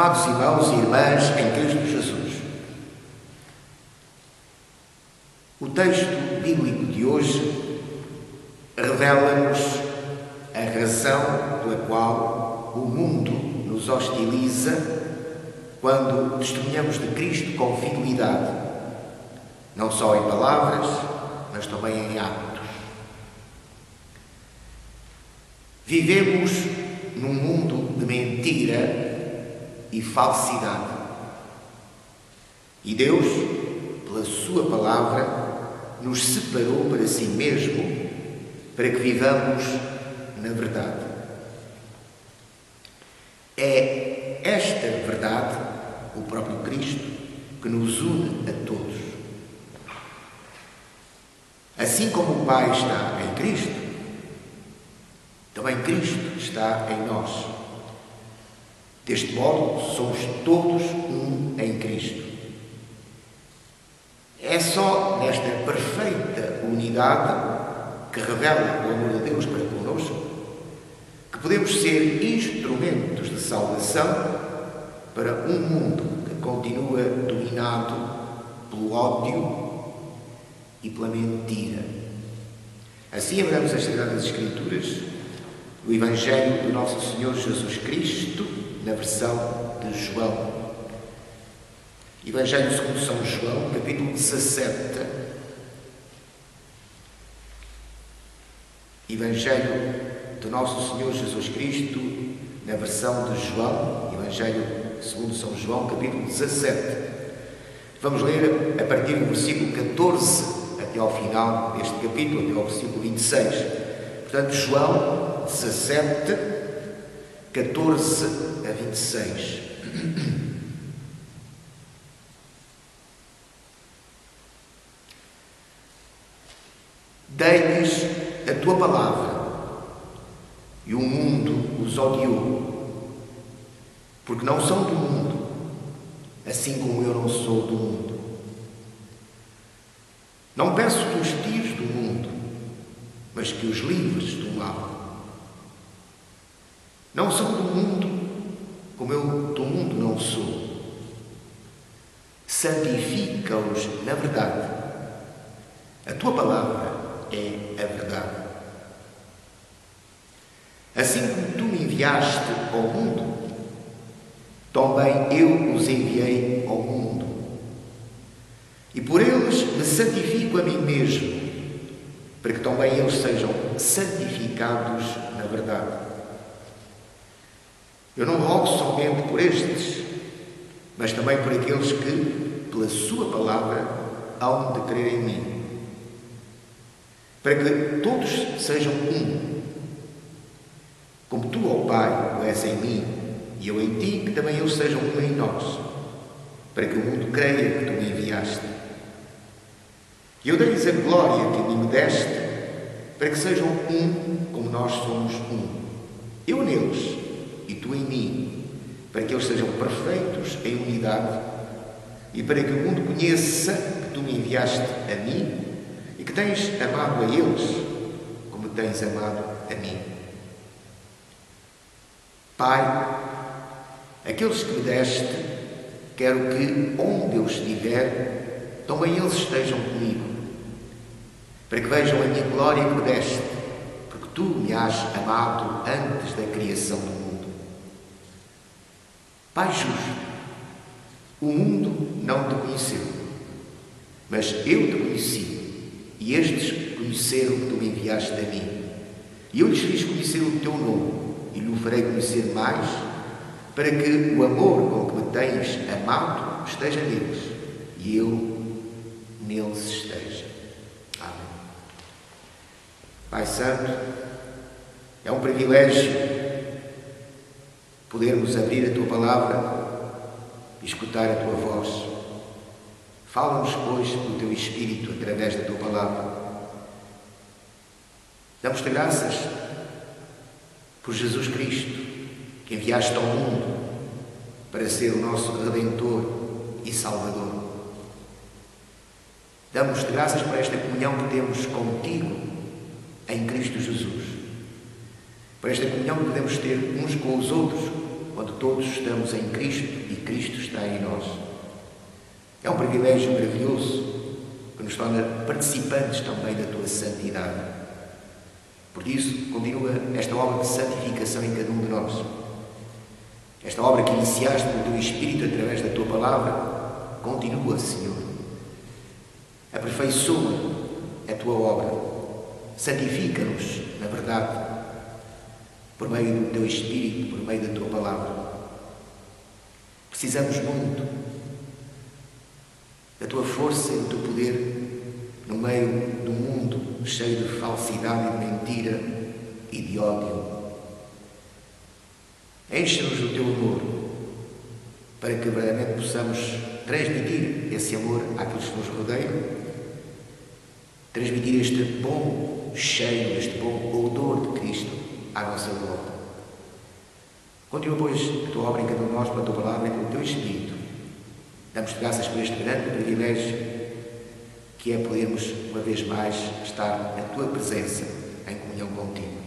Amados irmãos e irmãs em Cristo Jesus, o texto bíblico de hoje revela-nos a razão pela qual o mundo nos hostiliza quando testemunhamos de Cristo com fidelidade, não só em palavras, mas também em atos. Vivemos num mundo de mentira e falsidade. E Deus, pela sua palavra, nos separou para si mesmo, para que vivamos na verdade. É esta verdade, o próprio Cristo, que nos une a todos. Assim como o Pai está em Cristo, também Cristo está em nós. Deste modo, somos todos um em Cristo. É só nesta perfeita unidade que revela o amor de Deus para connosco que podemos ser instrumentos de salvação para um mundo que continua dominado pelo ódio e pela mentira. Assim abramos as Sagradas Escrituras, o Evangelho do nosso Senhor Jesus Cristo, na versão de João. Evangelho segundo São João, capítulo 17. Evangelho do nosso Senhor Jesus Cristo, na versão de João. Evangelho segundo São João, capítulo 17. Vamos ler a partir do versículo 14 até ao final deste capítulo, até ao versículo 26. Portanto, João 17, 14 a 26. Dei-lhes a tua palavra, e o mundo os odiou, porque não são do mundo, assim como eu não sou do mundo. Não peço que os tires do mundo, mas que os livres do mal. Não são do mundo, como eu do mundo não sou. Santifica-os na verdade. A tua palavra é a verdade. Assim como tu me enviaste ao mundo, também eu os enviei ao mundo. E por eles me santifico a mim mesmo, para que também eles sejam santificados na verdade. Eu não rogo somente por estes, mas também por aqueles que, pela sua palavra, hão de crer em mim, para que todos sejam um, como tu, ó Pai, o és em mim, e eu em ti, que também eles sejam um em nós, para que o mundo creia que tu me enviaste. E eu dei-lhes a glória que a mim me deste, para que sejam um, como nós somos um. Eu neles, e tu em mim, para que eles sejam perfeitos em unidade, e para que o mundo conheça que tu me enviaste a mim, e que tens amado a eles, como tens amado a mim. Pai, aqueles que me deste, quero que, onde eu estiver, também eles estejam comigo, para que vejam a minha glória que me deste, porque tu me has amado antes da criação do mundo. Pai justo, o mundo não te conheceu, mas eu te conheci, e estes conheceram que tu me enviaste a mim. E eu lhes fiz conhecer o teu nome, e lhe farei conhecer mais, para que o amor com que me tens amado esteja neles, e eu neles esteja. Amém. Pai Santo, é um privilégio podermos abrir a tua palavra e escutar a tua voz. Fala-nos, pois, do teu Espírito através da tua palavra. Damos-te graças por Jesus Cristo, que enviaste ao mundo para ser o nosso Redentor e Salvador. Damos-te graças por esta comunhão que temos contigo em Cristo Jesus. Por esta comunhão que podemos ter uns com os outros quando todos estamos em Cristo e Cristo está em nós. É um privilégio maravilhoso que nos torna participantes também da tua santidade. Por isso, continua esta obra de santificação em cada um de nós. Esta obra que iniciaste no teu Espírito através da tua palavra, continua, Senhor. Aperfeiçoa a tua obra. Santifica-nos, na verdade, por meio do teu Espírito, por meio da tua palavra. Precisamos muito da tua força e do teu poder no meio do mundo cheio de falsidade e de mentira e de ódio. Enche-nos do teu amor para que verdadeiramente possamos transmitir esse amor àqueles que nos rodeiam, transmitir este bom cheiro, este bom odor de Cristo à nossa volta. Continua, pois, a tua obra em cada um de nós, pela tua palavra e pelo teu Espírito. Damos-te graças por este grande privilégio que é podermos, uma vez mais, estar na tua presença, em comunhão contigo.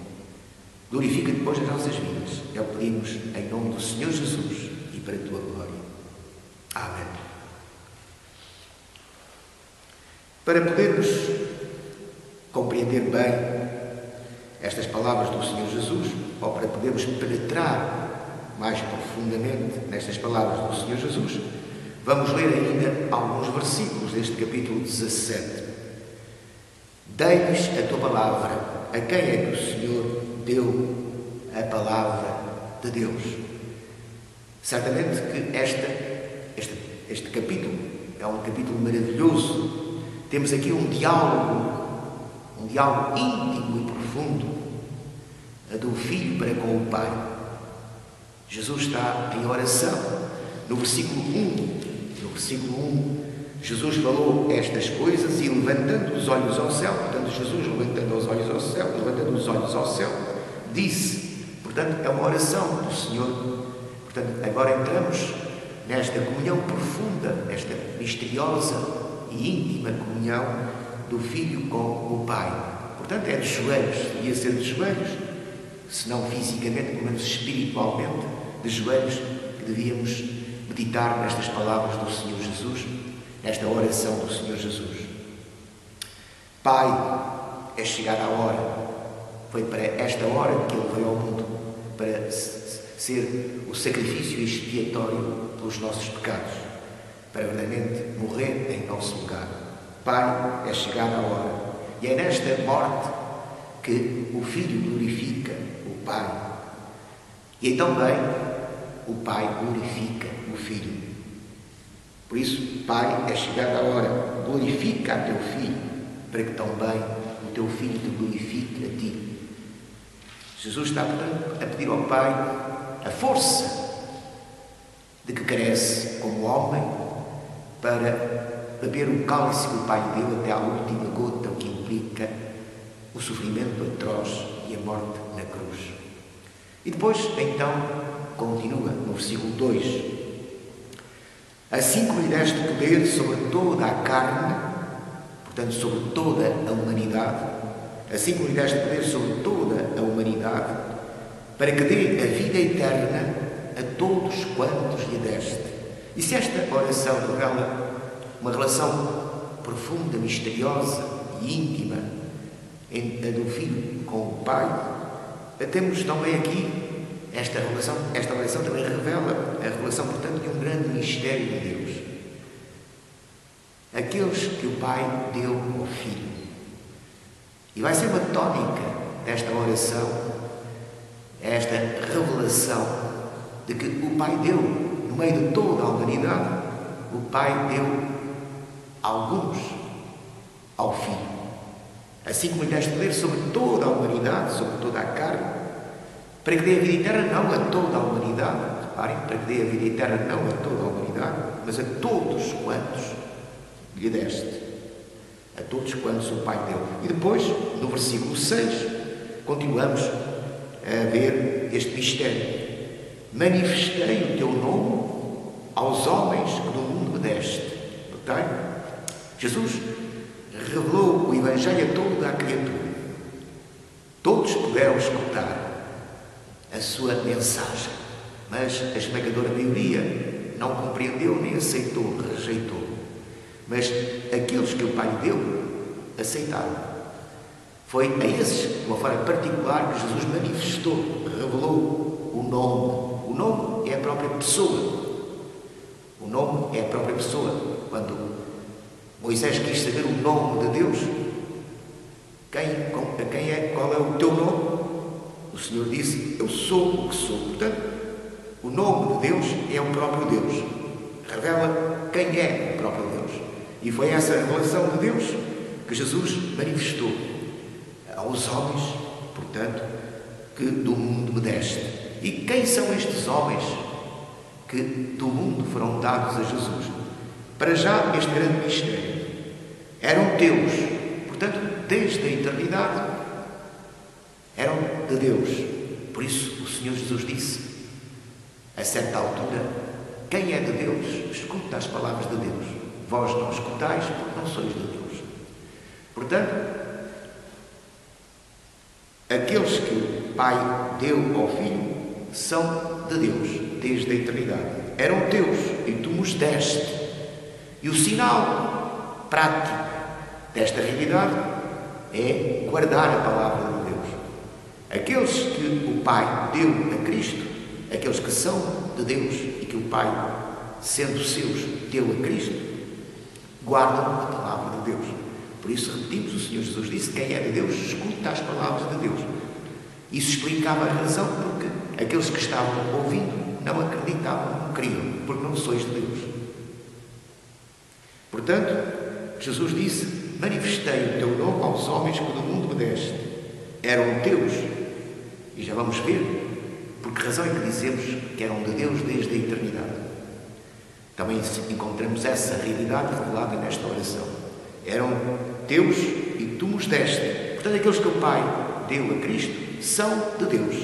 Glorifica depois as nossas vidas. É o que pedimos em nome do Senhor Jesus e para a tua glória. Amém. Para podermos compreender bem estas palavras do Senhor Jesus, ou para podermos penetrar mais profundamente nestas palavras do Senhor Jesus, vamos ler ainda alguns versículos deste capítulo 17. Dei-lhes a tua palavra. A quem é que o Senhor deu a palavra de Deus? Certamente que este capítulo é um capítulo maravilhoso. Temos aqui um diálogo íntimo e profundo do Filho para com o Pai. Jesus está em oração. No versículo 1, Jesus falou estas coisas e levantando os olhos ao céu, portanto, Jesus levantando os olhos ao céu, disse, portanto, é uma oração do Senhor. Portanto, agora entramos nesta comunhão profunda, esta misteriosa e íntima comunhão do Filho com o Pai. Portanto, é de joelhos, devia ser de joelhos, se não fisicamente, pelo menos espiritualmente, de joelhos que devíamos meditar nestas palavras do Senhor Jesus, nesta oração do Senhor Jesus. Pai, é chegada a hora. Foi para esta hora que Ele veio ao mundo, para ser o sacrifício expiatório pelos nossos pecados, para verdadeiramente morrer em nosso lugar. Pai, é chegada a hora. E é nesta morte que o Filho glorifica o Pai. E também o Pai glorifica o Filho. Por isso, Pai, é chegada a hora. Glorifica a teu Filho, para que também o teu Filho te glorifique a ti. Jesus está, portanto, a pedir ao Pai a força de que carece como homem para beber o cálice que o Pai deu até à última gota, o que implica o sofrimento atroz e a morte na cruz. E depois, então, continua no versículo 2. Assim como lhe deste poder sobre toda a carne, portanto, sobre toda a humanidade, assim como lhe deste poder sobre toda a humanidade, para que dê a vida eterna a todos quantos lhe deste. E se esta oração revela uma relação profunda, misteriosa e íntima a do Filho com o Pai, temos também aqui esta relação também revela a relação, portanto, de um grande mistério de Deus. Aqueles que o Pai deu ao Filho. E vai ser uma tónica desta oração, esta revelação de que o Pai deu, no meio de toda a humanidade, o Pai deu alguns ao Filho. Assim como lhe deste poder sobre toda a humanidade, sobre toda a carne, para que dê a vida eterna não a toda a humanidade, reparem, para que dê a vida eterna não a toda a humanidade, mas a todos quantos lhe deste. A todos quantos o Pai deu. E depois, no versículo 6, continuamos a ver este mistério. Manifestei o teu nome aos homens que do mundo me deste. Notai? Jesus revelou o Evangelho a toda a criatura. Todos puderam escutar a sua mensagem. Mas a esmagadora maioria não compreendeu nem aceitou, rejeitou. Mas aqueles que o Pai deu, aceitaram. Foi a esses, de uma forma particular, que Jesus manifestou, revelou o nome. O nome é a própria pessoa. O nome é a própria pessoa. Quando Moisés quis saber o nome de Deus, qual é o teu nome? O Senhor disse, eu sou o que sou. Portanto, o nome de Deus é o próprio Deus. Revela quem é o próprio Deus. E foi essa revelação de Deus que Jesus manifestou aos homens, portanto, que do mundo me deste. E quem são estes homens que do mundo foram dados a Jesus? Para já, este grande mistério. Eram teus, portanto, desde a eternidade, eram de Deus. Por isso, o Senhor Jesus disse, a certa altura, quem é de Deus, escuta as palavras de Deus. Vós não escutais, porque não sois de Deus. Portanto, aqueles que o Pai deu ao Filho são de Deus, desde a eternidade. Eram teus e tu nos deste. E o sinal prático desta realidade é guardar a palavra de Deus. Aqueles que o Pai deu a Cristo, aqueles que são de Deus e que o Pai, sendo seus, deu a Cristo, guardam a palavra de Deus. Por isso, repetimos, o Senhor Jesus disse, quem é de Deus, escuta as palavras de Deus. Isso explicava a razão porque aqueles que estavam ouvindo não acreditavam, não queriam, porque não sois de Deus. Portanto, Jesus disse, manifestei o teu nome aos homens que do mundo me deste. Eram teus. E já vamos ver por que razão é que dizemos que eram de Deus desde a eternidade. Também encontramos essa realidade revelada nesta oração. Eram teus e tu nos deste. Portanto, aqueles que o Pai deu a Cristo são de Deus.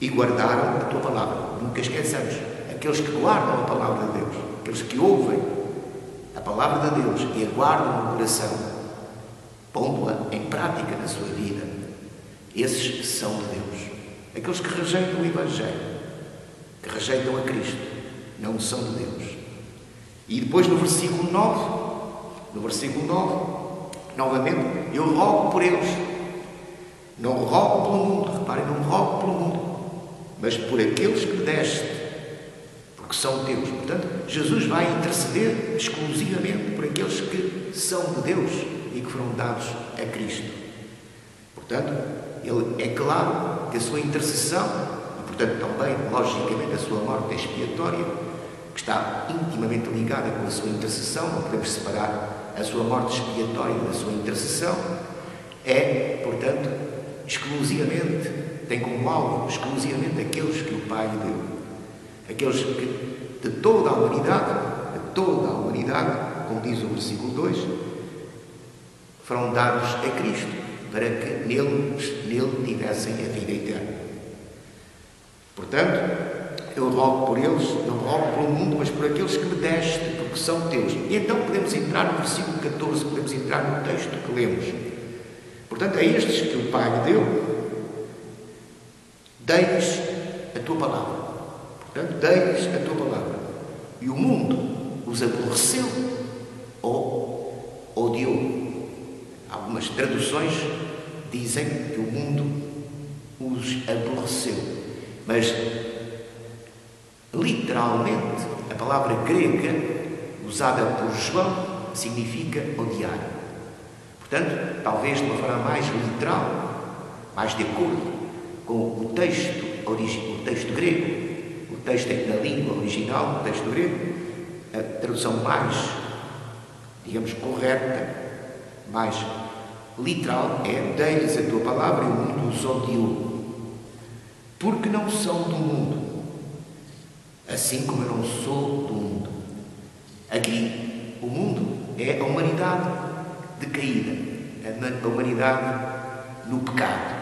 E guardaram a tua palavra. Nunca esqueçamos. Aqueles que guardam a palavra de Deus, aqueles que ouvem a palavra de Deus e a guardam no coração, pondo-a em prática na sua vida, esses são de Deus. Aqueles que rejeitam o Evangelho, que rejeitam a Cristo, não são de Deus. E depois no versículo 9, novamente, eu rogo por eles. Não rogo pelo mundo, reparem, não rogo pelo mundo, mas por aqueles que deste, porque são teus. Portanto, Jesus vai interceder exclusivamente por aqueles que são de Deus e que foram dados a Cristo. Portanto, ele é claro que a sua intercessão, e portanto também, logicamente, a sua morte expiatória, que está intimamente ligada com a sua intercessão, não podemos separar a sua morte expiatória da sua intercessão, é, portanto, exclusivamente, tem como alvo exclusivamente aqueles que o Pai deu. Aqueles que de toda a humanidade, como diz o versículo 2, foram dados a Cristo para que nele tivessem a vida eterna. Portanto, eu rogo por eles, não rogo pelo mundo, mas por aqueles que me deste, porque são teus. E então podemos entrar no versículo 14, podemos entrar no texto que lemos. Portanto, a estes que o Pai me deu, dei-lhes a tua palavra. Portanto, dei-lhes a tua palavra. E o mundo os aborreceu ou odiou. Algumas traduções dizem que o mundo os aborreceu. Mas, literalmente, a palavra grega usada por João significa odiar. Portanto, talvez de uma forma mais literal, mais de acordo com o texto grego, o texto na língua original, o texto grego, a tradução mais, digamos, correta, mais literal é: dei-lhes a tua palavra e o mundo os odiou, porque não são do mundo, assim como eu não sou do mundo. Aqui, o mundo é a humanidade decaída, a humanidade no pecado,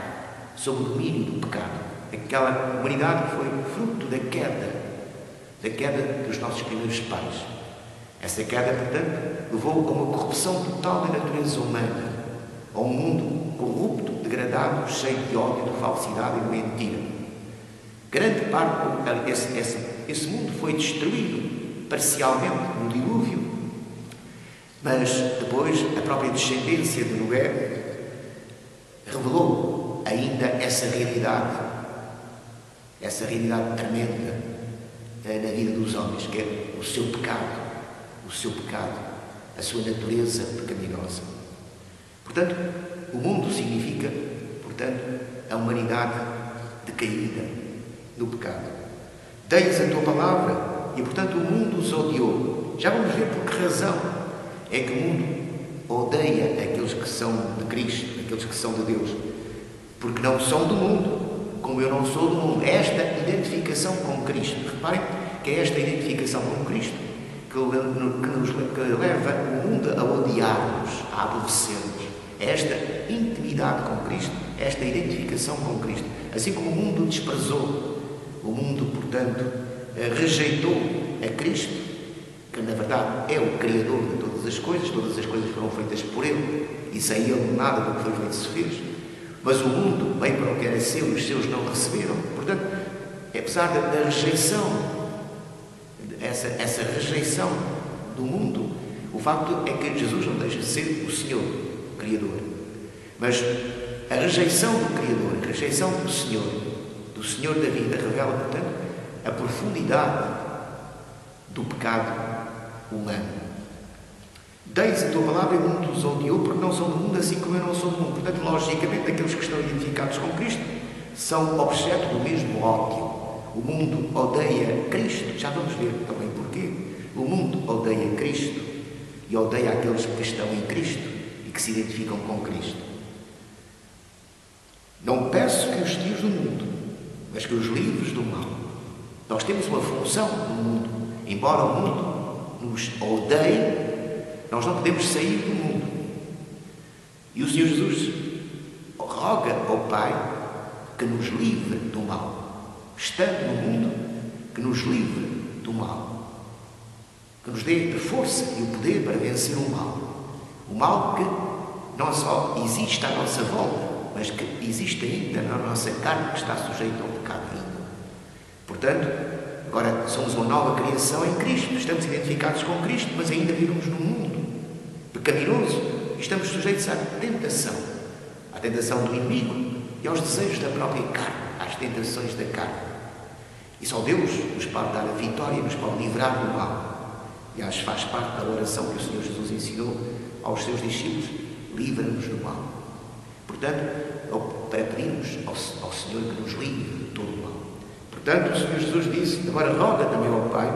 sob o domínio do pecado. Aquela humanidade que foi fruto da queda dos nossos primeiros pais. Essa queda, portanto, levou a uma corrupção total da natureza humana, a um mundo corrupto, degradado, cheio de ódio, de falsidade e de mentira. Grande parte, esse mundo foi destruído parcialmente no dilúvio, mas depois a própria descendência de Noé revelou ainda essa realidade tremenda na vida dos homens, que é o seu pecado, a sua natureza pecaminosa. Portanto, o mundo significa, a humanidade decaída no pecado. Dei-lhes a tua palavra e, portanto, o mundo os odiou. Já vamos ver por que razão é que o mundo odeia aqueles que são de Cristo, aqueles que são de Deus. Porque não são do mundo, como eu não sou do mundo. É esta identificação com Cristo. Reparem que é esta identificação com Cristo que leva o mundo a odiar-nos, a aborrecer-nos. É esta intimidade com Cristo, esta identificação com Cristo. Assim como o mundo desprezou, o mundo, portanto, rejeitou a Cristo, que na verdade é o Criador de todas as coisas foram feitas por Ele, e sem Ele nada do que foi feito se fez. Mas o mundo, bem para o que era seu, os seus não receberam. Portanto, apesar da rejeição, essa rejeição do mundo, o facto é que Jesus não deixa de ser o Senhor, o Criador. Mas a rejeição do Criador, a rejeição do Senhor da vida, revela, portanto, a profundidade do pecado humano. Dei-lhes a tua palavra e o mundo os odiou, porque não são do mundo, assim como eu não sou do mundo. Portanto, logicamente, aqueles que estão identificados com Cristo são objeto do mesmo ódio. O mundo odeia Cristo, já vamos ver também porquê. O mundo odeia Cristo e odeia aqueles que estão em Cristo e que se identificam com Cristo. Não peço que os tires do mundo, mas que os livres do mal. Nós temos uma função no mundo. Embora o mundo nos odeie, nós não podemos sair do mundo. E o Senhor Jesus roga ao Pai que nos livre do mal. Estando no mundo, que nos livre do mal. Que nos dê a força e o poder para vencer o mal. O mal que não só existe à nossa volta, mas que existe ainda na nossa carne, que está sujeita ao pecado ainda. Portanto, agora somos uma nova criação em Cristo, estamos identificados com Cristo, mas ainda vivemos num mundo pecaminoso e estamos sujeitos à tentação do inimigo e aos desejos da própria carne, às tentações da carne. E só Deus nos pode dar a vitória, nos pode livrar do mal. E acho que faz parte da oração que o Senhor Jesus ensinou aos seus discípulos: livra-nos do mal. Portanto, para pedirmos ao Senhor que nos livre de todo o mal. Portanto, o Senhor Jesus disse, agora roga também ao Pai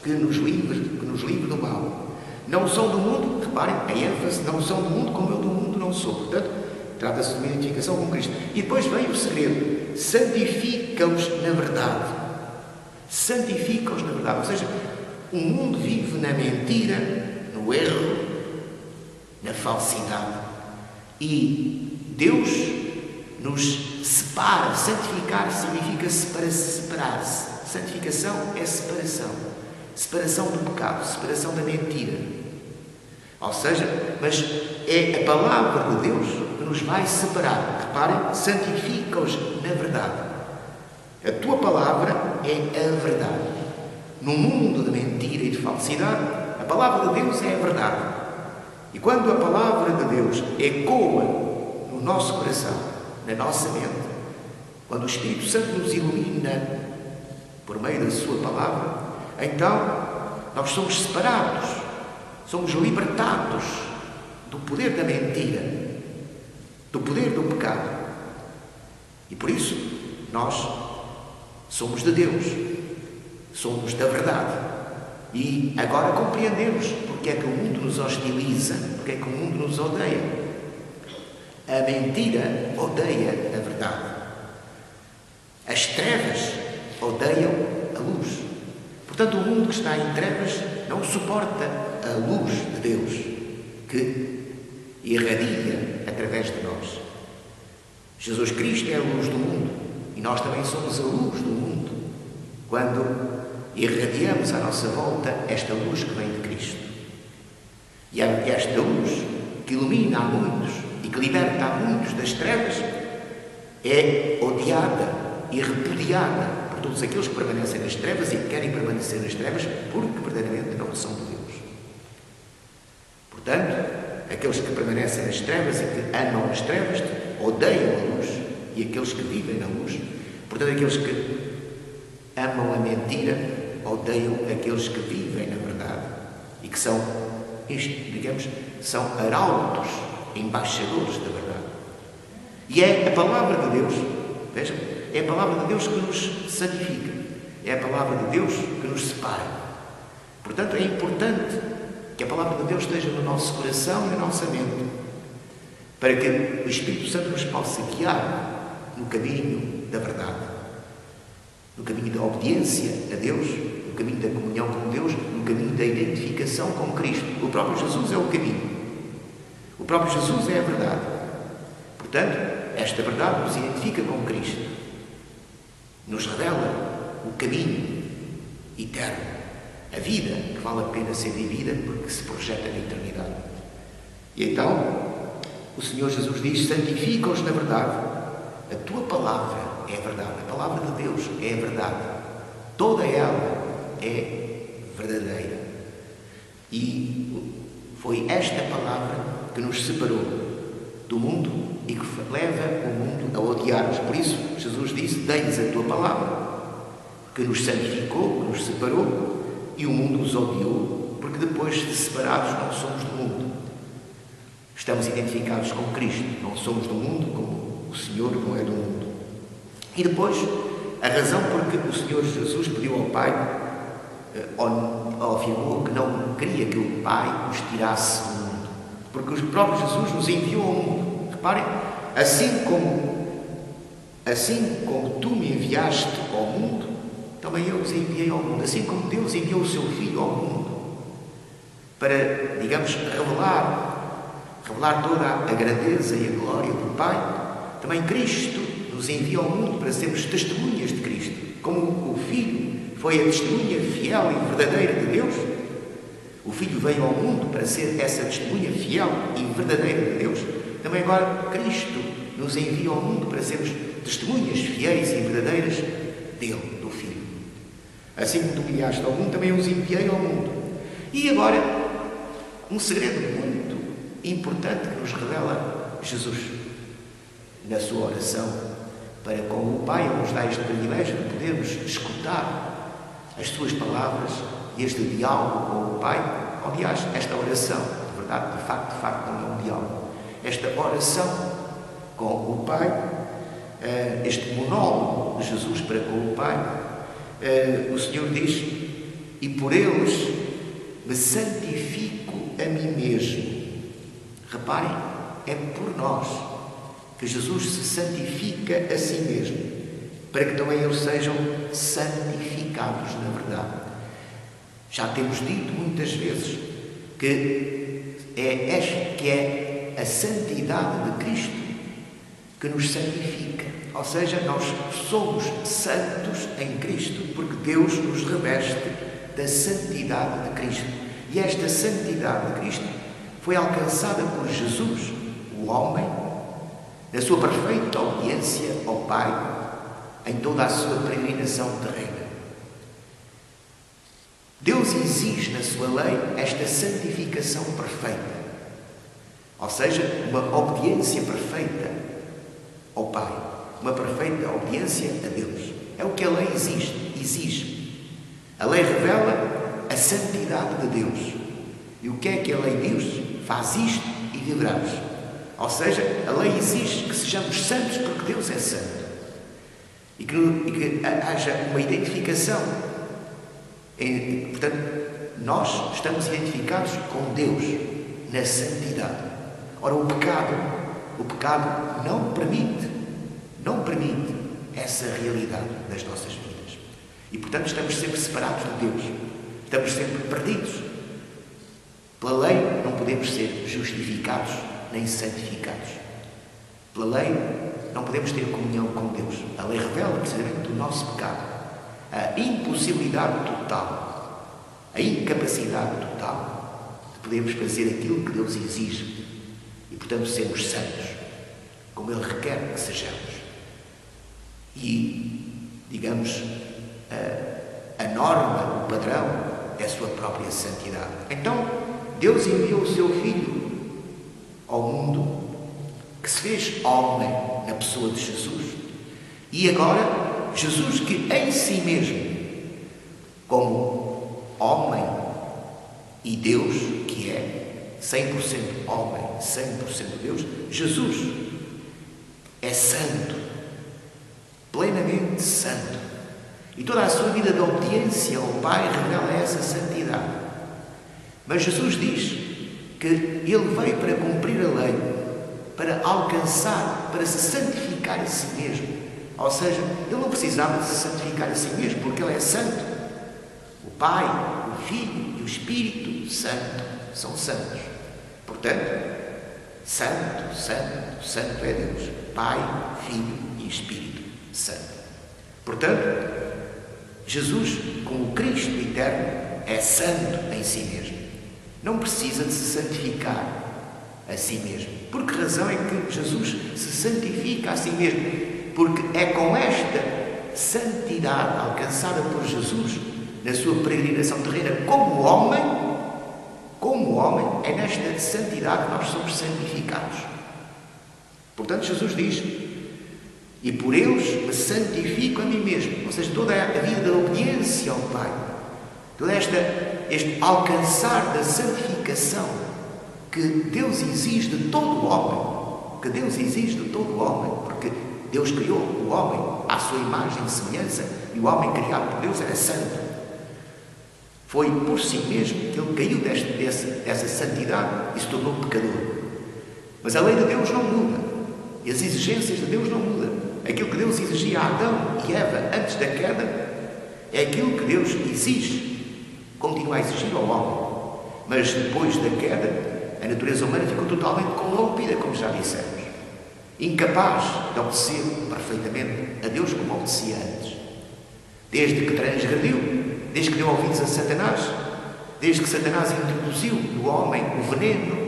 que nos livre do mal. Não são do mundo, reparem, a ênfase, não são do mundo como eu do mundo não sou. Portanto, trata-se de uma identificação com Cristo. E depois vem o segredo: santifica-os na verdade. Santifica-os na verdade. Ou seja, o mundo vive na mentira, no erro, na falsidade. E Deus nos separa. Santificar significa separar-se. Santificação é separação. Separação do pecado, separação da mentira. Ou seja, mas é a palavra de Deus que nos vai separar. Reparem, santifica-os na verdade. A tua palavra é a verdade. No mundo de mentira e de falsidade, a palavra de Deus é a verdade. E quando a palavra de Deus ecoa no nosso coração, na nossa mente, quando o Espírito Santo nos ilumina por meio da sua palavra, então nós somos separados, somos libertados do poder da mentira, do poder do pecado. E por isso nós somos de Deus, somos da verdade. E agora compreendemos porque é que o mundo nos hostiliza, porque é que o mundo nos odeia. A mentira odeia a verdade. As trevas odeiam a luz. Portanto, o mundo que está em trevas não suporta a luz de Deus que irradia através de nós. Jesus Cristo é a luz do mundo e nós também somos a luz do mundo quando irradiamos à nossa volta esta luz que vem de Cristo. E esta luz que ilumina a muitos e que liberta a muitos das trevas é odiada e repudiada por todos aqueles que permanecem nas trevas e que querem permanecer nas trevas porque verdadeiramente não são de Deus. Portanto, aqueles que permanecem nas trevas e que amam as trevas odeiam a luz, e aqueles que vivem na luz, portanto, aqueles que amam a mentira odeiam aqueles que vivem na verdade e que são, digamos, são arautos, embaixadores da verdade. E é a palavra de Deus, vejam, é a palavra de Deus que nos santifica, é a palavra de Deus que nos separa. Portanto, é importante que a palavra de Deus esteja no nosso coração e na nossa mente, para que o Espírito Santo nos possa guiar no caminho da verdade, no caminho da obediência a Deus, no caminho da comunhão com Deus, no caminho da identificação com Cristo. O próprio Jesus é o caminho. O próprio Jesus é a verdade. Portanto, esta verdade nos identifica com Cristo. Nos revela o caminho eterno, a vida que vale a pena ser vivida porque se projeta na eternidade. E então, o Senhor Jesus diz: santifica-os na verdade. A tua palavra é a verdade. A palavra de Deus é a verdade. Toda ela é verdadeira. E foi esta palavra que nos separou do mundo e que leva o mundo a odiar-nos. Por isso, Jesus disse: dei-lhes a tua palavra, que nos santificou, que nos separou, e o mundo os odiou, porque depois de separados não somos do mundo. Estamos identificados com Cristo, não somos do mundo, como o Senhor não é do mundo. E depois, a razão porque o Senhor Jesus pediu ao Pai, ou afirmou que não queria que o Pai nos tirasse do mundo, porque o próprio Jesus nos enviou ao mundo. Reparem, assim como tu me enviaste ao mundo, também eu os enviei ao mundo. Assim como Deus enviou o seu Filho ao mundo para, digamos, revelar toda a grandeza e a glória do Pai, também Cristo nos envia ao mundo para sermos testemunhas de Cristo. Como o Filho foi a testemunha fiel e verdadeira de Deus, o Filho veio ao mundo para ser essa testemunha fiel e verdadeira de Deus, também agora Cristo nos envia ao mundo para sermos testemunhas fiéis e verdadeiras dele, do Filho. Assim como tu me enviaste ao mundo, também eu os enviei ao mundo. E agora, um segredo muito importante que nos revela Jesus na sua oração para com o Pai, nos dá este privilégio de podermos escutar as suas palavras e este diálogo com o Pai. Aliás, esta oração, de verdade, de facto não é um diálogo. Esta oração com o Pai, este monólogo de Jesus para com o Pai, o Senhor diz: e por eles me santifico a mim mesmo. Reparem, é por nós que Jesus se santifica a si mesmo, para que também eles sejam santificados na verdade. Já temos dito muitas vezes que é a santidade de Cristo que nos santifica. Ou seja, nós somos santos em Cristo, porque Deus nos reveste da santidade de Cristo. E esta santidade de Cristo foi alcançada por Jesus, o homem, na sua perfeita obediência ao Pai, em toda a sua peregrinação terrena. Deus exige na sua lei esta santificação perfeita, ou seja, uma obediência perfeita ao Pai, uma perfeita obediência a Deus. É o que a lei exige. A lei revela a santidade de Deus. E o que é que a lei diz? Faz isto e viverás. Ou seja, a lei exige que sejamos santos porque Deus é santo. E que haja uma identificação. Portanto, nós estamos identificados com Deus na santidade. Ora, o pecado não permite essa realidade nas nossas vidas. E, portanto, estamos sempre separados de Deus. Estamos sempre perdidos. Pela lei não podemos ser justificados nem santificados. Pela lei não podemos ter comunhão com Deus. A lei revela precisamente o nosso pecado, a impossibilidade total, a incapacidade total de podermos fazer aquilo que Deus exige e, portanto, sermos santos, como Ele requer que sejamos. E digamos, a norma, o padrão, é a sua própria santidade. Então, Deus enviou o seu Filho ao mundo, que se fez homem na pessoa de Jesus. E agora, Jesus, que em si mesmo, como homem e Deus, que é 100% homem, 100% Deus, Jesus é santo, plenamente santo. E toda a sua vida de obediência ao Pai revela essa santidade. Mas Jesus diz que Ele veio para cumprir a lei, para alcançar, para se santificar a si mesmo. Ou seja, Ele não precisava de se santificar a si mesmo, porque Ele é santo. O Pai, o Filho e o Espírito Santo são santos. Portanto, santo, santo, santo é Deus. Pai, Filho e Espírito Santo. Portanto, Jesus, como Cristo eterno, é santo em si mesmo. Não precisa de se santificar a si mesmo. Por que razão é que Jesus se santifica a si mesmo? Porque é com esta santidade alcançada por Jesus na sua peregrinação terrena como homem, é nesta santidade que nós somos santificados. Portanto, Jesus diz: e por eles me santifico a mim mesmo. Ou seja, toda a vida da obediência ao Pai, todo este alcançar da santificação que Deus exige de todo o homem, porque Deus criou o homem à sua imagem e semelhança, e o homem criado por Deus era santo. Foi por si mesmo que ele caiu dessa santidade e se tornou pecador. Mas a lei de Deus não muda, e as exigências de Deus não mudam. Aquilo que Deus exigia a Adão e Eva antes da queda é aquilo que Deus exige, continua a exigir ao homem. Mas depois da queda, a natureza humana ficou totalmente corrompida, como já dissemos, incapaz de obedecer perfeitamente a Deus como obedecia antes. Desde que transgrediu, desde que deu ouvidos a Satanás, desde que Satanás introduziu no homem o veneno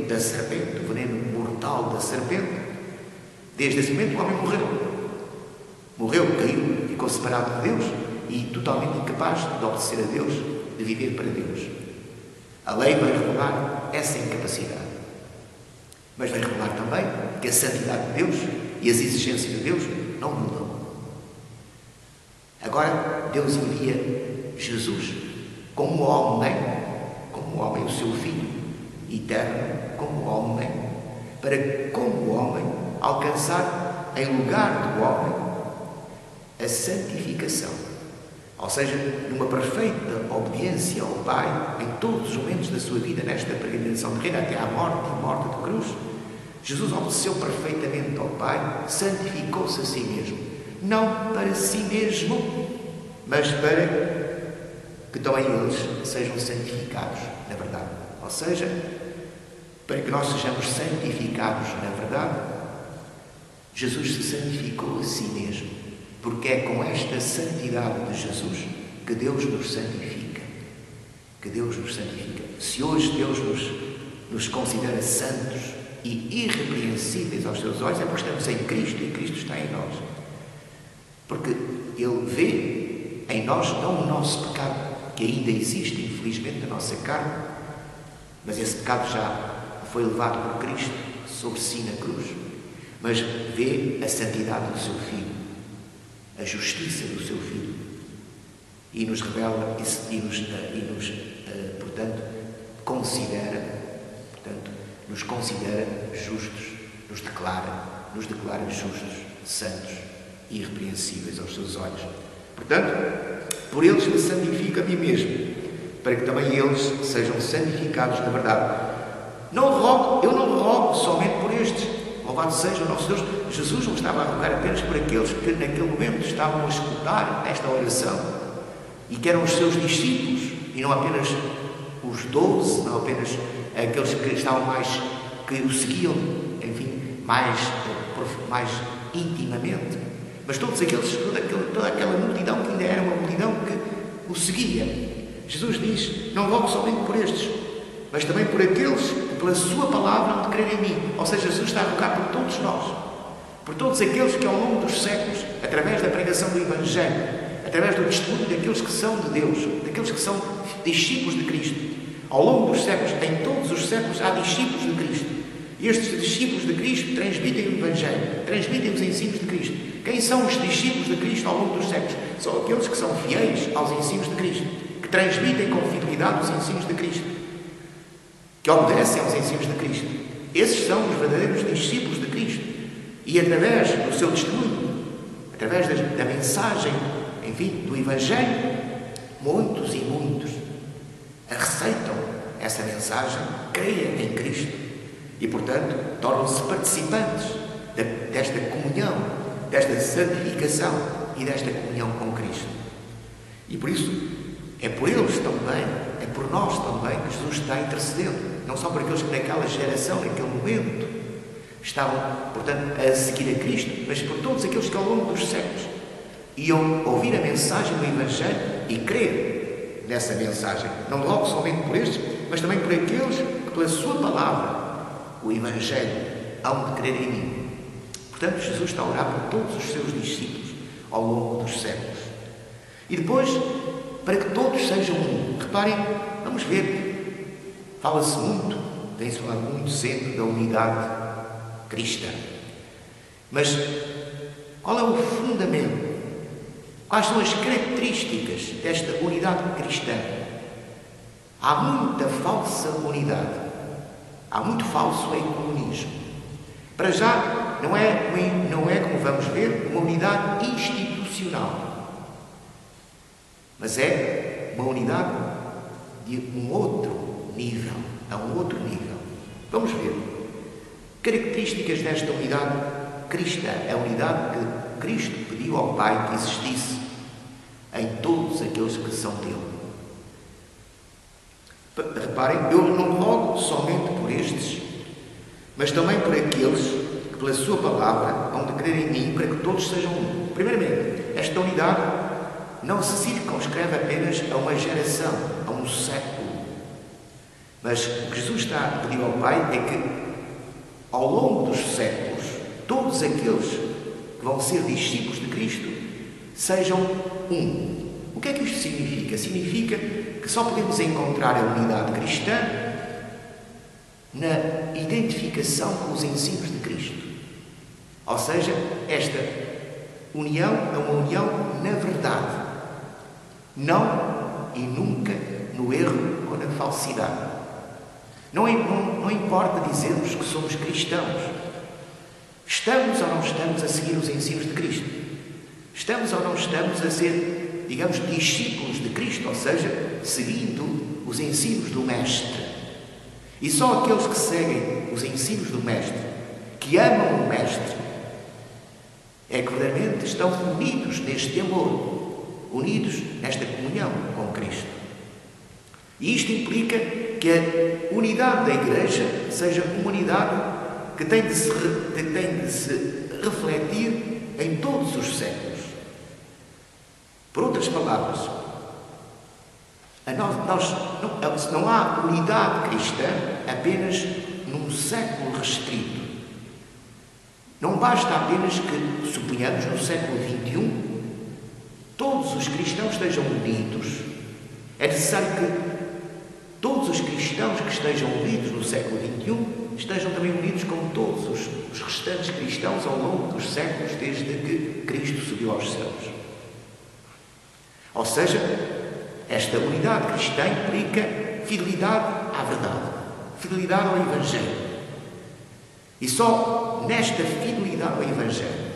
da serpente, o veneno mortal da serpente, desde esse momento o homem morreu, caiu, ficou separado de Deus e totalmente incapaz de obedecer a Deus, de viver para Deus. A lei vai revelar essa incapacidade, mas vai revelar também que a santidade de Deus e as exigências de Deus não mudam. Agora Deus envia Jesus como homem, o seu Filho eterno, como homem, para, como homem, alcançar em lugar do homem a santificação. Ou seja, numa perfeita obediência ao Pai em todos os momentos da sua vida, nesta peregrinação terrena até à morte de cruz, Jesus obedeceu perfeitamente ao Pai, santificou-se a si mesmo. Não para si mesmo, mas para que também eles sejam santificados na verdade. Ou seja, para que nós sejamos santificados na verdade, Jesus se santificou a si mesmo, porque é com esta santidade de Jesus que Deus nos santifica. Se hoje Deus nos considera santos e irrepreensíveis aos seus olhos, é porque estamos em Cristo e Cristo está em nós. Porque Ele vê em nós não o nosso pecado, que ainda existe, infelizmente, na nossa carne, mas esse pecado já foi levado por Cristo sobre si na cruz, mas vê a santidade do seu Filho, a justiça do seu Filho, e nos revela portanto, nos considera justos, nos declara justos, santos e irrepreensíveis aos seus olhos. Portanto, por eles me santifico a mim mesmo, para que também eles sejam santificados na verdade. Eu não rogo somente por estes. Louvado seja o nosso Deus. Jesus não estava a rogar apenas por aqueles que naquele momento estavam a escutar esta oração e que eram os seus discípulos, e não apenas os 12, não apenas aqueles que estavam que o seguiam, enfim, mais intimamente, mas todos aqueles, toda aquela multidão que ainda era uma multidão que o seguia. Jesus diz: não rogo somente por estes, mas também por aqueles que pela sua palavra hão de crer em mim. Ou seja, Jesus está a rogar por todos nós, por todos aqueles que ao longo dos séculos, através da pregação do Evangelho, através do testemunho daqueles que são de Deus, daqueles que são discípulos de Cristo, ao longo dos séculos, em todos os séculos, há discípulos de Cristo. E estes discípulos de Cristo transmitem o Evangelho, transmitem os ensinos de Cristo. Quem são os discípulos de Cristo ao longo dos séculos? São aqueles que são fiéis aos ensinos de Cristo, que transmitem com fidelidade os ensinos de Cristo, que obedecem aos ensinos de Cristo. Esses são os verdadeiros discípulos de Cristo. E através do seu testemunho, através da mensagem, enfim, do Evangelho, muitos e muitos aceitam essa mensagem, creem em Cristo e, portanto, tornam-se participantes desta comunhão, desta santificação e desta comunhão com Cristo. E por isso, é por eles também, é por nós também que Jesus está intercedendo, não só por aqueles que naquela geração, naquele momento, estavam, portanto, a seguir a Cristo, mas por todos aqueles que ao longo dos séculos iam ouvir a mensagem do Evangelho e crer nessa mensagem, não logo somente por estes, mas também por aqueles que pela sua palavra, o Evangelho, hão de crer em mim. Portanto, Jesus está a orar por todos os seus discípulos ao longo dos séculos. E depois, para que todos sejam um. Reparem, vamos ver, fala-se muito, tem-se falado muito sempre da unidade cristã. Mas qual é o fundamento? Quais são as características desta unidade cristã? Há muita falsa unidade. Há muito falso ecumenismo. Para já, não é, como vamos ver, uma unidade institucional. Mas é uma unidade de um outro nível, a um outro nível. Vamos ver. Características desta unidade cristã, a unidade que Cristo pediu ao Pai que existisse em todos aqueles que são dele. Reparem, eu não rogo somente por estes, mas também por aqueles que pela sua palavra hão de crer em mim, para que todos sejam um. Primeiramente, esta unidade não se circunscreve apenas a uma geração, a um século. Mas o que Jesus está a pedir ao Pai é que ao longo dos séculos, todos aqueles que vão ser discípulos de Cristo sejam um. O que é que isto significa? Significa que só podemos encontrar a unidade cristã na identificação com os ensinos de Cristo. Ou seja, esta união é uma união na verdade, não e nunca no erro ou na falsidade. Não importa dizermos que somos cristãos. Estamos ou não estamos a seguir os ensinos de Cristo? Estamos ou não estamos a ser, digamos, discípulos de Cristo, ou seja, seguindo os ensinos do Mestre? E só aqueles que seguem os ensinos do Mestre, que amam o Mestre, é que verdadeiramente estão unidos neste amor, unidos nesta comunhão com Cristo. E isto implica que a unidade da Igreja seja uma unidade que tem de se refletir em todos os séculos. Por outras palavras, não há unidade cristã apenas num século restrito. Não basta apenas que, suponhamos, no século XXI, todos os cristãos estejam unidos. É necessário que todos os cristãos que estejam unidos no século XXI estejam também unidos com todos os restantes cristãos ao longo dos séculos, desde que Cristo subiu aos céus. Ou seja, esta unidade cristã implica fidelidade à verdade, fidelidade ao Evangelho. E só nesta fidelidade ao Evangelho,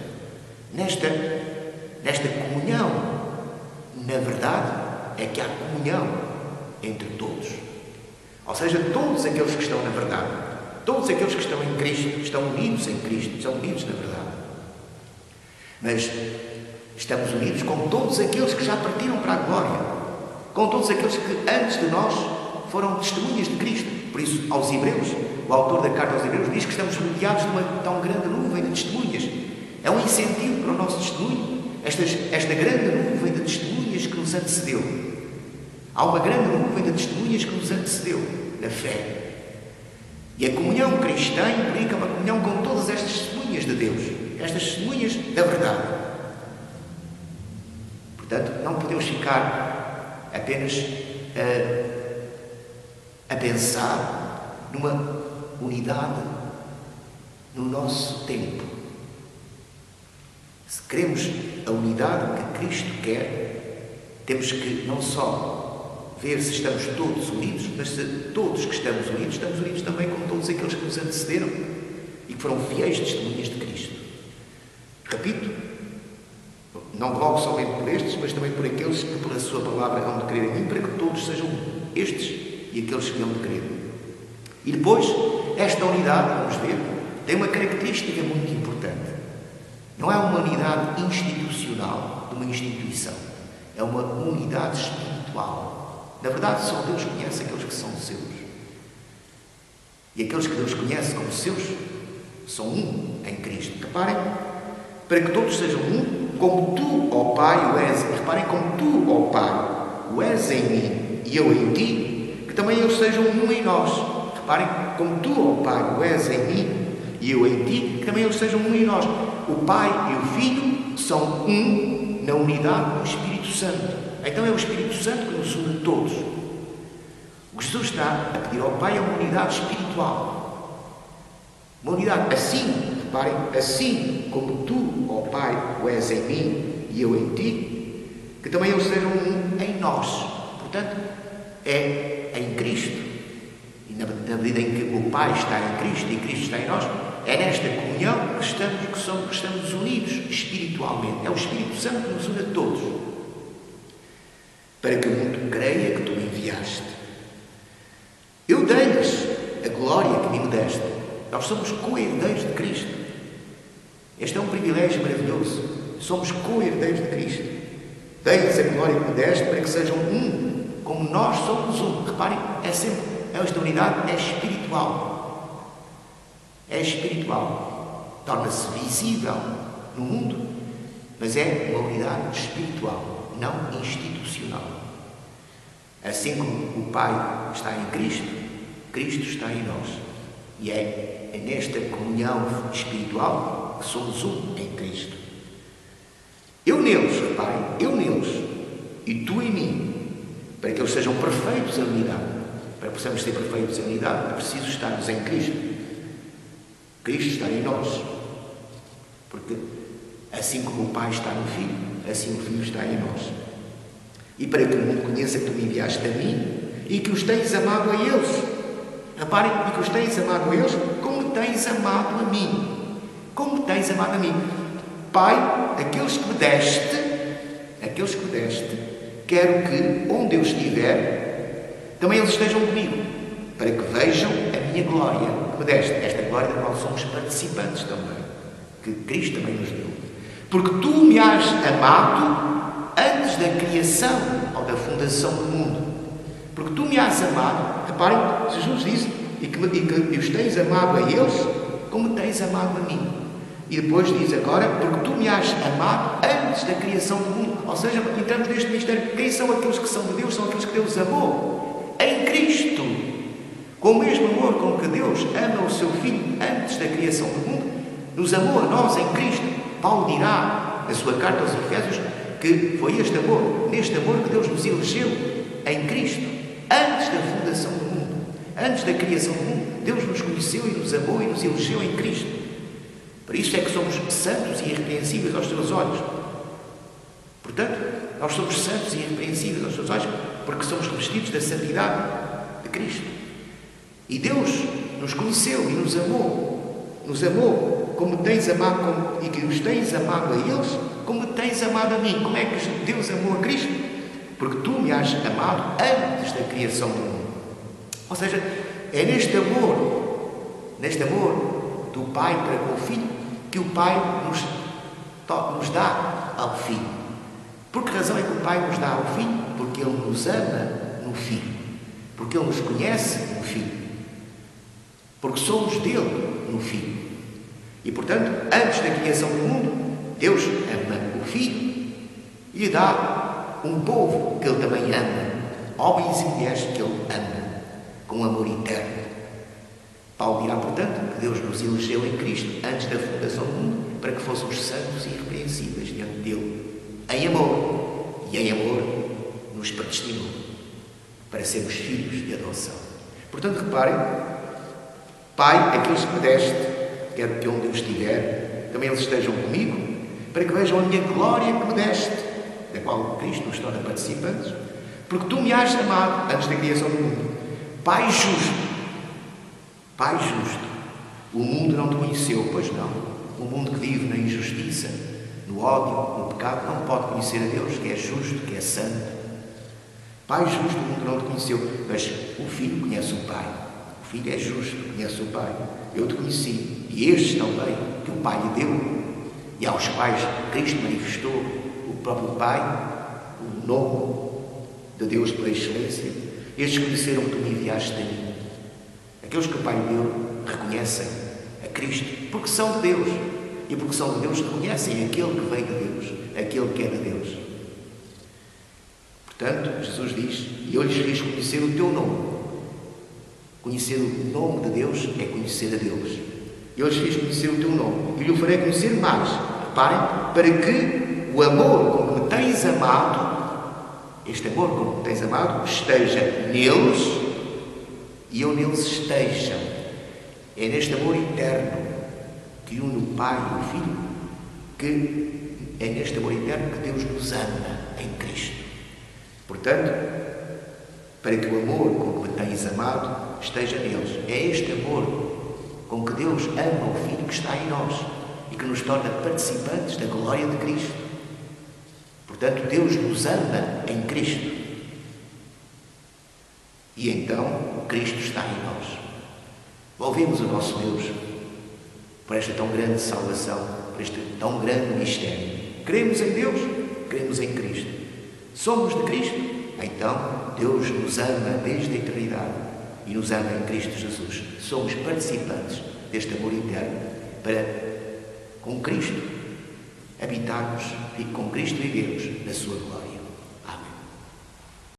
nesta comunhão na verdade, é que há comunhão entre todos. Ou seja, todos aqueles que estão na verdade, todos aqueles que estão em Cristo, estão unidos em Cristo, estão unidos na verdade. Mas estamos unidos com todos aqueles que já partiram para a glória, com todos aqueles que antes de nós foram testemunhas de Cristo. Por isso, aos Hebreus, o autor da carta aos Hebreus diz que estamos rodeados de uma tão grande nuvem de testemunhas. É um incentivo para o nosso testemunho, esta grande nuvem de testemunhas que nos antecedeu. Há uma grande nuvem de testemunhas que nos antecedeu na fé. E a comunhão cristã implica uma comunhão com todas estas testemunhas de Deus. estas testemunhas da verdade. Portanto, não podemos ficar apenas a pensar numa unidade no nosso tempo. Se queremos a unidade que Cristo quer, temos que não só ver se estamos todos unidos, mas se todos que estamos unidos também com todos aqueles que nos antecederam e que foram fiéis testemunhas de Cristo. Repito, não rogo somente por estes, mas também por aqueles que pela sua palavra hão de crer em mim, para que todos sejam estes e aqueles que hão de crer. E depois, esta unidade, vamos ver, tem uma característica muito importante. Não é uma unidade institucional de uma instituição. É uma unidade espiritual. Na verdade, só Deus conhece aqueles que são seus. E aqueles que Deus conhece como seus são um em Cristo. Reparem, para que todos sejam um, como tu, ó Pai, o és. Reparem, como tu, ó Pai, o és em mim e eu em ti, que também eles sejam um em nós. Reparem, como tu, ó Pai, o és em mim e eu em ti, que também eles sejam um em nós. O Pai e o Filho são um na unidade do Espírito Santo. Então é o Espírito Santo que nos une a todos. O que Jesus está a pedir ao Pai é uma unidade espiritual. Uma unidade assim, reparem, assim como tu, ó Pai, o és em mim e eu em ti, que também eles sejam um em nós. Portanto, é em Cristo. E na medida em que o Pai está em Cristo e Cristo está em nós, é nesta comunhão que estamos unidos espiritualmente. É o Espírito Santo que nos une a todos. Para que o mundo creia que tu me enviaste. Eu dei-lhes a glória que me deste. Nós somos co-herdeiros de Cristo. Este é um privilégio maravilhoso. Somos co-herdeiros de Cristo. Dei-lhes a glória que me deste para que sejam um, como nós somos um. Reparem, esta unidade é espiritual. É espiritual. Torna-se visível no mundo, mas é uma unidade espiritual, não institucional. Assim como o Pai está em Cristo, Cristo está em nós. E é nesta comunhão espiritual que somos um em Cristo. Eu neles, reparem, eu neles, e tu em mim, para que eles sejam perfeitos em unidade. Para que possamos ser perfeitos em unidade, é preciso estarmos em Cristo. Cristo está em nós. Porque assim como o Pai está no Filho, assim o Filho está em nós. E para que o mundo conheça que tu me enviaste a mim e que os tens amado a eles. Reparem, e que os tens amado a eles como tens amado a mim. Como tens amado a mim. Pai, aqueles que me deste, quero que, onde eu estiver, também eles estejam comigo, para que vejam a minha glória que me deste. Esta glória da qual somos participantes também, que Cristo também nos deu. Porque tu me has amado antes da criação ou da fundação do mundo. Porque tu me has amado, reparem, Jesus disse, e que os tens amado a eles como tens amado a mim. E depois diz agora, porque tu me has amado antes da criação do mundo. Ou seja, entramos neste mistério. Quem são aqueles que são de Deus? São aqueles que Deus amou em Cristo. Com o mesmo amor com que Deus ama o seu Filho antes da criação do mundo, nos amou a nós em Cristo. Paulo dirá na sua carta aos Efésios que foi neste amor que Deus nos elegeu em Cristo, antes da fundação do mundo, antes da criação do mundo. Deus nos conheceu e nos amou e nos elegeu em Cristo. Por isso é que somos santos e irrepreensíveis aos seus olhos. Portanto, nós somos santos e irrepreensíveis aos seus olhos porque somos revestidos da santidade de Cristo. E Deus nos conheceu e nos amou como tens amado, e que os tens amado a eles como tens amado a mim. Como é que Deus amou a Cristo? Porque tu me has amado antes da criação do mundo. Ou seja, é neste amor do Pai para com o Filho que o Pai nos dá ao Filho. Por que razão é que o Pai nos dá ao Filho? Porque Ele nos ama no Filho. Porque Ele nos conhece no Filho. Porque somos dele no Filho. E, portanto, antes da criação do mundo, Deus ama o Filho e lhe dá um povo que Ele também ama. Homens e mulheres que Ele ama com amor eterno. Paulo dirá, portanto, que Deus nos elegeu em Cristo antes da fundação do mundo, para que fôssemos santos e irrepreensíveis diante dele, em amor. E em amor nos predestinou para sermos filhos de adoção. Portanto, reparem, Pai, aqueles que me deste, quero que onde eu estiver, também eles estejam comigo, para que vejam a minha glória que me deste, da qual Cristo nos torna participantes, porque tu me has amado antes da criação do mundo. Pai justo, Pai justo, o mundo não te conheceu, pois não. O mundo que vive na injustiça, no ódio, no pecado, não pode conhecer a Deus, que é justo, que é santo. Pai justo, o mundo não te conheceu, mas o Filho conhece o Pai. O Filho é justo, conhece o Pai. Eu te conheci, e estes também, que o Pai lhe deu, e aos quais Cristo manifestou o próprio Pai, o nome de Deus pela excelência. Estes conheceram que tu me enviaste a mim. Aqueles que o Pai deu reconhecem a Cristo, porque são de Deus. E porque são de Deus, reconhecem aquele que vem de Deus, aquele que é de Deus. Portanto, Jesus diz, e eu lhes fiz conhecer o teu nome. Conhecer o nome de Deus é conhecer a Deus. Eu lhes fiz conhecer o teu nome. E lhe farei conhecer mais. Reparem, para que o amor com que me tens amado, este amor com que me tens amado, esteja neles e eu neles esteja. É neste amor eterno que une o Pai e o Filho, que é neste amor eterno que Deus nos ama em Cristo. Portanto, para que o amor com que me tens amado esteja neles. É este amor com que Deus ama o Filho que está em nós e que nos torna participantes da glória de Cristo. Portanto, Deus nos ama em Cristo. E então, Cristo está em nós. Louvemos o nosso Deus por esta tão grande salvação, por este tão grande mistério. Cremos em Deus, cremos em Cristo. Somos de Cristo, então Deus nos ama desde a eternidade e nos ama em Cristo Jesus. Somos participantes deste amor eterno para, com Cristo, habitarmos e com Cristo vivermos na sua glória.